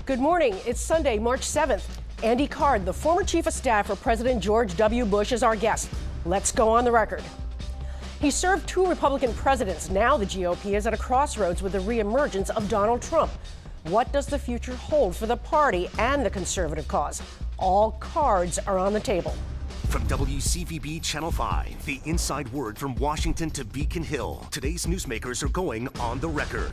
Good morning. It's Sunday, March 7th. Andy Card, the former chief of staff for President George W. Bush, is our guest. Let's go on the record. He served two Republican presidents. Now the GOP is at a crossroads with the reemergence of Donald Trump. What does the future hold for the party and the conservative cause? All cards are on the table. From WCVB Channel 5, the inside word from Washington to Beacon Hill. Today's newsmakers are going on the record.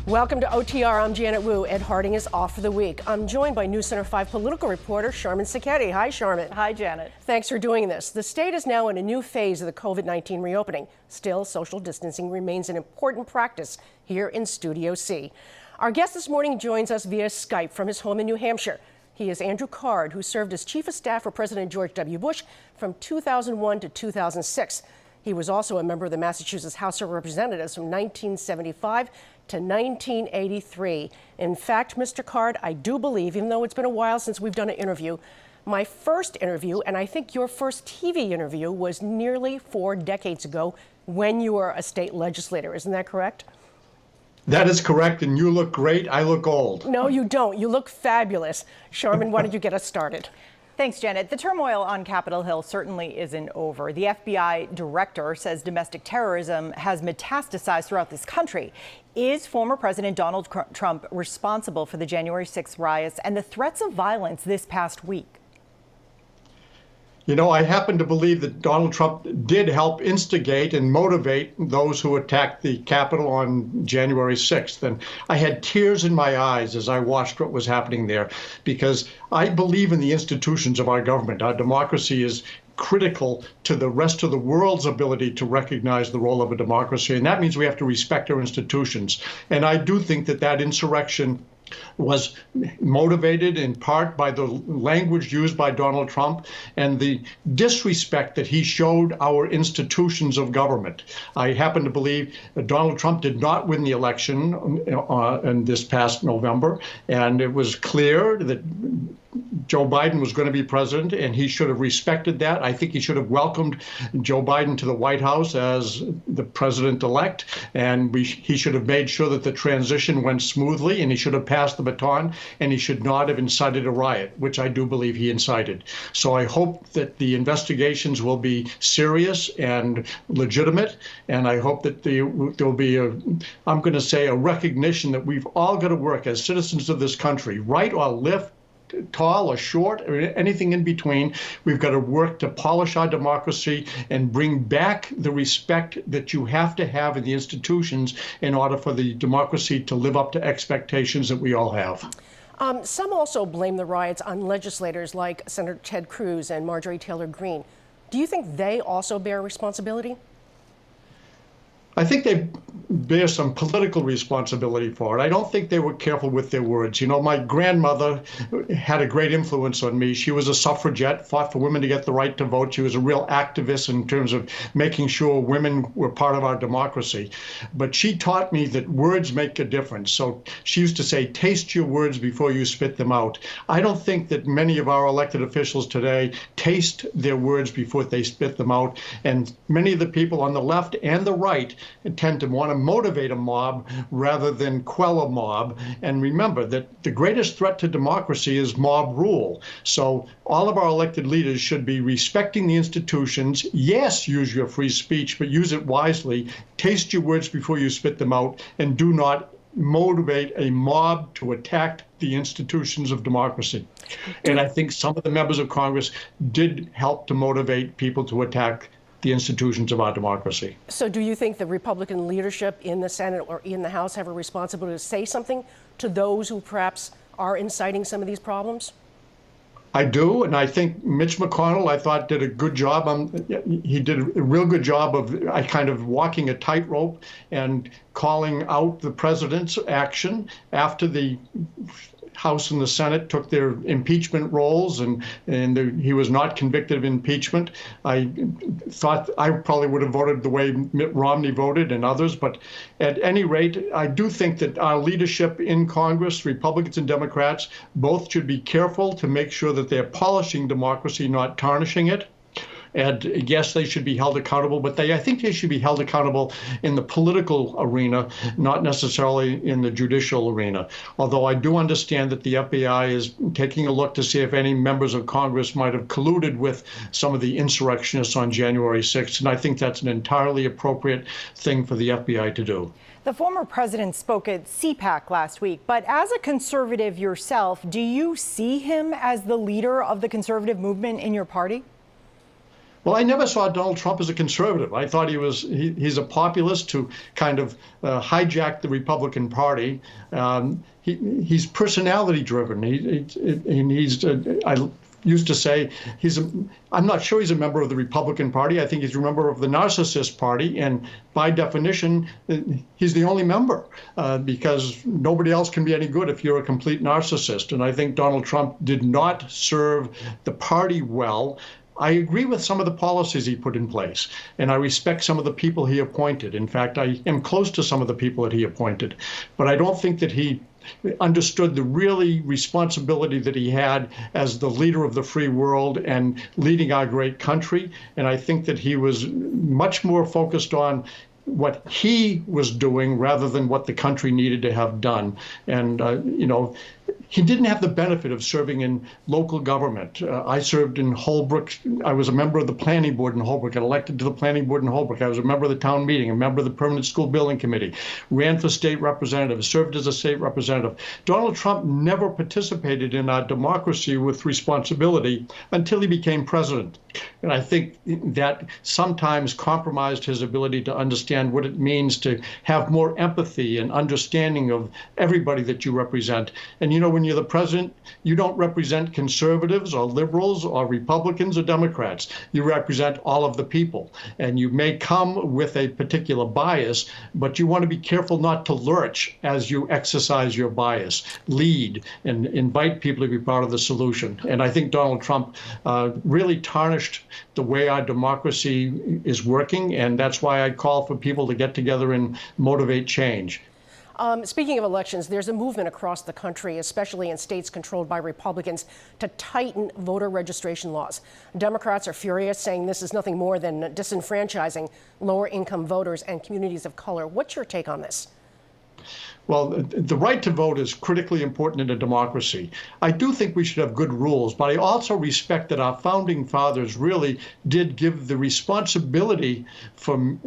Welcome to OTR. I'm Janet Wu. Ed Harding is off for the week. I'm joined by News Center 5 political reporter Sharmin Sacchetti. Hi, Sharmin. Hi, Janet. Thanks for doing this. The state is now in a new phase of the COVID-19 reopening. Still, social distancing remains an important practice here in Studio C. Our guest this morning joins us via Skype from his home in New Hampshire. He is Andrew Card, who served as chief of staff for President George W. Bush from 2001 to 2006. He was also a member of the Massachusetts House of Representatives from 1975 to 1983. In fact, Mr. Card, I do believe, even though it's been a while since we've done an interview, my first interview, and I think your first TV interview, was nearly 4 decades ago when you were a state legislator. Isn't that correct? That is correct, and you look great. I look old. No, you don't. You look fabulous. Sharmin, why don't you get us started? Thanks, Janet. The turmoil on Capitol Hill certainly isn't over. The FBI director says domestic terrorism has metastasized throughout this country. Is former President Donald Trump responsible for the January 6th riots and the threats of violence this past week? You know, I happen to believe that Donald Trump did help instigate and motivate those who attacked the Capitol on January 6th. And I had tears in my eyes as I watched what was happening there, because I believe in the institutions of our government. Our democracy is critical to the rest of the world's ability to recognize the role of a democracy. And that means we have to respect our institutions. And I do think that that insurrection was motivated in part by the language used by Donald Trump and the disrespect that he showed our institutions of government. I happen to believe that Donald Trump did not win the election in this past November, and it was clear that Joe Biden was going to be president, and he should have respected that. I think he should have welcomed Joe Biden to the White House as the president-elect, and he should have made sure that the transition went smoothly, and he should have passed the baton, and he should not have incited a riot, which I do believe he incited. So I hope that the investigations will be serious and legitimate, and I hope that there will be I'm going to say, a recognition that we've all got to work as citizens of this country, right or left, tall or short, or anything in between. We've got to work to polish our democracy and bring back the respect that you have to have in the institutions in order for the democracy to live up to expectations that we all have. Some also blame the riots on legislators like Senator Ted Cruz and Marjorie Taylor Greene. Do you think they also bear responsibility? I think they bear some political responsibility for it. I don't think they were careful with their words. You know, my grandmother had a great influence on me. She was a suffragette, fought for women to get the right to vote. She was a real activist in terms of making sure women were part of our democracy. But she taught me that words make a difference. So she used to say, taste your words before you spit them out. I don't think that many of our elected officials today taste their words before they spit them out. And many of the people on the left and the right tend to want to motivate a mob rather than quell a mob. And remember that the greatest threat to democracy is mob rule. So all of our elected leaders should be respecting the institutions. Yes, use your free speech, but use it wisely. Taste your words before you spit them out, and do not motivate a mob to attack the institutions of democracy. And I think some of the members of Congress did help to motivate people to attack the institutions of our democracy. So do you think the Republican leadership in the Senate or in the House have a responsibility to say something to those who perhaps are inciting some of these problems? I do, and I think Mitch McConnell, I thought, did a good job. He did a real good job of kind of walking a tightrope and calling out the president's action after the House and the Senate took their impeachment roles, and he was not convicted of impeachment. I thought I probably would have voted the way Mitt Romney voted and others, but at any rate, I do think that our leadership in Congress, Republicans and Democrats, both should be careful to make sure that they're polishing democracy, not tarnishing it. And yes, they should be held accountable, but I think they should be held accountable in the political arena, not necessarily in the judicial arena. Although I do understand that the FBI is taking a look to see if any members of Congress might have colluded with some of the insurrectionists on January 6th. And I think that's an entirely appropriate thing for the FBI to do. The former president spoke at CPAC last week, but as a conservative yourself, do you see him as the leader of the conservative movement in your party? Well, I never saw Donald Trump as a conservative. I thought he's a populist who kind of hijacked the Republican Party. He's personality driven. I used to say I'm not sure he's a member of the Republican Party. I think he's a member of the narcissist party. And by definition, he's the only member because nobody else can be any good if you're a complete narcissist. And I think Donald Trump did not serve the party well. I agree with some of the policies he put in place, and I respect some of the people he appointed. In fact, I am close to some of the people that he appointed, but I don't think that he understood the really responsibility that he had as the leader of the free world and leading our great country. And I think that he was much more focused on what he was doing rather than what the country needed to have done. And, he didn't have the benefit of serving in local government. I served in Holbrook. I was a member of the planning board in Holbrook, and elected to the planning board in Holbrook. I was a member of the town meeting, a member of the permanent school building committee, ran for state representative, served as a state representative. Donald Trump never participated in our democracy with responsibility until he became president. And I think that sometimes compromised his ability to understand what it means to have more empathy and understanding of everybody that you represent. And when you're the president, you don't represent conservatives or liberals or Republicans or Democrats. You represent all of the people. And you may come with a particular bias, but you want to be careful not to lurch as you exercise your bias. Lead and invite people to be part of the solution. And I think Donald Trump really tarnished the way our democracy is working. And that's why I call for people to get together and motivate change. Speaking of elections, there's a movement across the country, especially in states controlled by Republicans, to tighten voter registration laws. Democrats are furious, saying this is nothing more than disenfranchising lower-income voters and communities of color. What's your take on this? Well, the right to vote is critically important in a democracy. I do think we should have good rules, but I also respect that our founding fathers really did give the responsibility for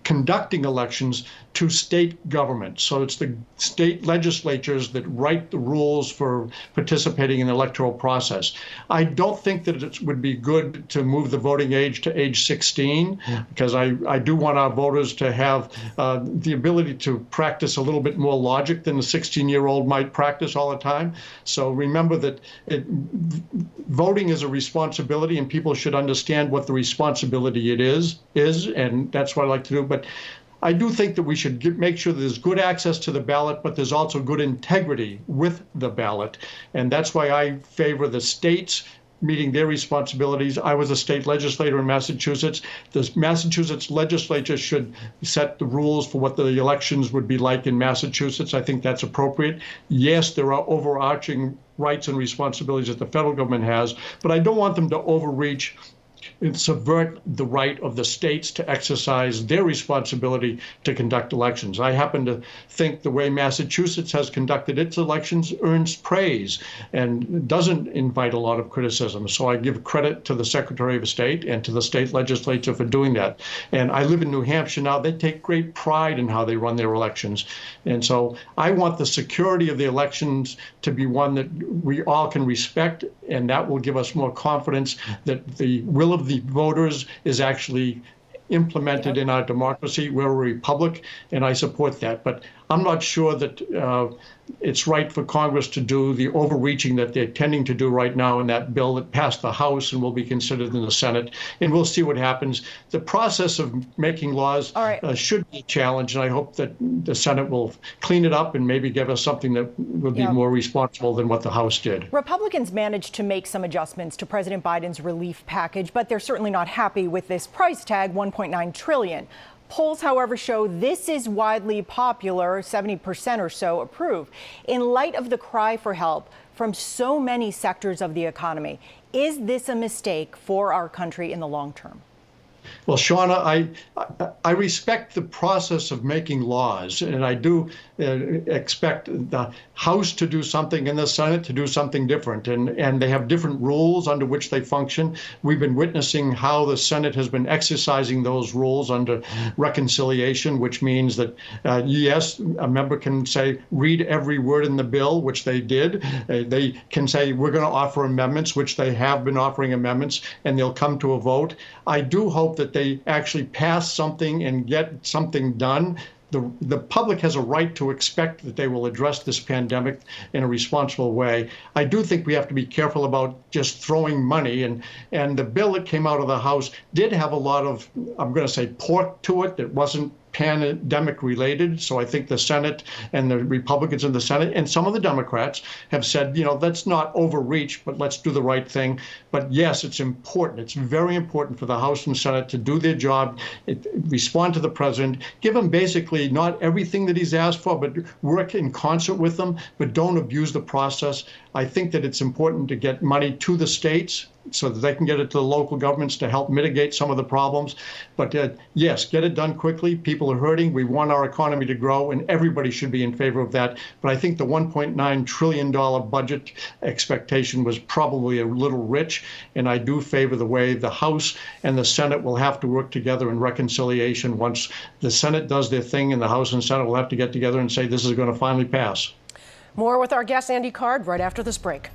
conducting elections to state governments. So it's the state legislatures that write the rules for participating in the electoral process. I don't think that it would be good to move the voting age to age 16, because I do want our voters to have the ability to practice a little bit more logic than the 16-year-old might practice all the time. So remember that voting is a responsibility, and people should understand what the responsibility it is, and that's what I like to do. But I do think that we should make sure that there's good access to the ballot, but there's also good integrity with the ballot. And that's why I favor the states meeting their responsibilities. I was a state legislator in Massachusetts. The Massachusetts legislature should set the rules for what the elections would be like in Massachusetts. I think that's appropriate. Yes, there are overarching rights and responsibilities that the federal government has, but I don't want them to overreach and subvert the right of the states to exercise their responsibility to conduct elections. I happen to think the way Massachusetts has conducted its elections earns praise and doesn't invite a lot of criticism. So I give credit to the Secretary of State and to the state legislature for doing that. And I live in New Hampshire now. They take great pride in how they run their elections. And so I want the security of the elections to be one that we all can respect, and that will give us more confidence that the will of the voters is actually implemented in our democracy. We're a republic, and I support that. But I'm not sure that it's right for Congress to do the overreaching that they're tending to do right now in that bill that passed the House and will be considered in the Senate. And we'll see what happens. The process of making laws should be challenged, and I hope that the Senate will clean it up and maybe give us something that will be more responsible than what the House did. Republicans managed to make some adjustments to President Biden's relief package, but they're certainly not happy with this price tag, $1.9 trillion. Polls, however, show this is widely popular, 70% or so approve. In light of the cry for help from so many sectors of the economy, is this a mistake for our country in the long term? Well, Shauna, I respect the process of making laws, and I do expect the House to do something and the Senate to do something different, and they have different rules under which they function. We've been witnessing how the Senate has been exercising those rules under reconciliation, which means that, yes, a member can say, read every word in the bill, which they did. They can say, we're going to offer amendments, which they have been offering amendments, and they'll come to a vote. I do hope that they actually pass something and get something done. The public has a right to expect that they will address this pandemic in a responsible way. I do think we have to be careful about just throwing money, and the bill that came out of the House did have a lot of, I'm going to say, pork to it that wasn't pandemic related. So I think the Senate and the Republicans in the Senate and some of the Democrats have said, let's not overreach, but let's do the right thing. But yes, it's important. It's very important for the House and Senate to do their job, respond to the president, give him basically not everything that he's asked for, but work in concert with them, but don't abuse the process. I think that it's important to get money to the states so that they can get it to the local governments to help mitigate some of the problems. But yes, get it done quickly. People are hurting. We want our economy to grow, and everybody should be in favor of that. But I think the $1.9 trillion budget expectation was probably a little rich, and I do favor the way the House and the Senate will have to work together in reconciliation. Once the Senate does their thing, and the House and Senate will have to get together and say this is going to finally pass. More with our guest, Andy Card, right after this break.